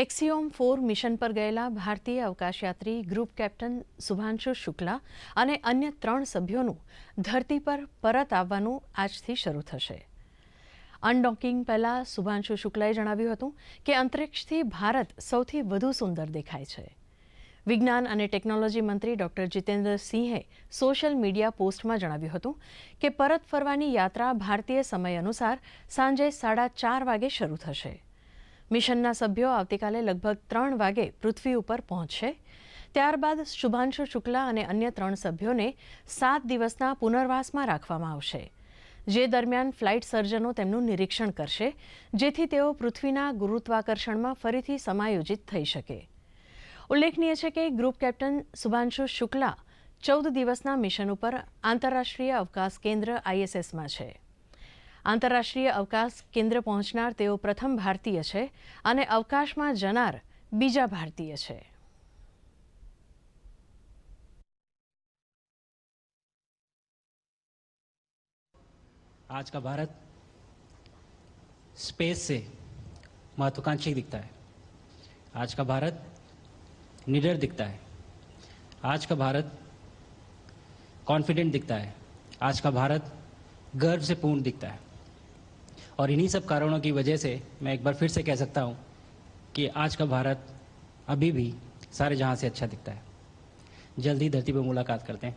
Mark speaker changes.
Speaker 1: એક્સિયોમ 4 mission પર ગયેલા ભારતીય અવકાશયાત્રી ગ્રુપ કેપ્ટન શુભાંશુ શુક્લા અને અન્ય 3 સભ્યોનું ધરતી પર પરત આવવાનું આજથી શરૂ થશે. અનડોકિંગ પહેલા શુભાંશુ શુક્લાએ જણાવ્યું હતું કે અંતરિક્ષથી ભારત સૌથી વધુ સુંદર દેખાય છે. વિજ્ઞાન અને ટેકનોલોજી મંત્રી ડોક્ટર જીતેન્દ્ર સિંહે સોશિયલ મીડિયા પોસ્ટમાં જણાવ્યું હતું કે પરત ફરવાની યાત્રા ભારતીય સમય અનુસાર સાંજે 4:30 વાગે શરૂ થશે. મિશનના સભ્યો આવતીકાલે લગભગ 3 વાગે પૃથ્વી ઉપર પહોંચશે. ત્યારબાદ શુભાંશુ શુક્લા અને અન્ય 3 સભ્યોને 7 દિવસના પુનર્વાસમાં રાખવામાં આવશે, જે દરમિયાન ફ્લાઇટ સર્જનો તેમનું નિરીક્ષણ કરશે, જેથી તેઓ પૃથ્વીના ગુરુત્વાકર્ષણમાં ફરીથી સમાયોજિત થઈ શકે. ઉલ્લેખનીય છે કે ગ્રુપ કેપ્ટન શુભાંશુ શુક્લા 14 દિવસના મિશન ઉપર આંતરરાષ્ટ્રીય અવકાશ કેન્દ્ર ISSમાં છે. આંતરરાષ્ટ્રીય અવકાશ કેન્દ્ર પહોંચનાર તેઓ પ્રથમ ભારતીય છે અને અવકાશમાં જનાર બીજા ભારતીય છે.
Speaker 2: आज का भारत स्पेस से महत्वाकांक्षी दिखता है. आज का भारत निडर दिखता है. आज का भारत कॉन्फिडेंट दिखता है. आज का भारत गर्व से पूर्ण दिखता है. और इन्हीं सब कारणों की वजह से मैं एक बार फिर से कह सकता हूँ कि आज का भारत अभी भी सारे जहाँ से अच्छा दिखता है. जल्द ही धरती पर मुलाकात करते हैं.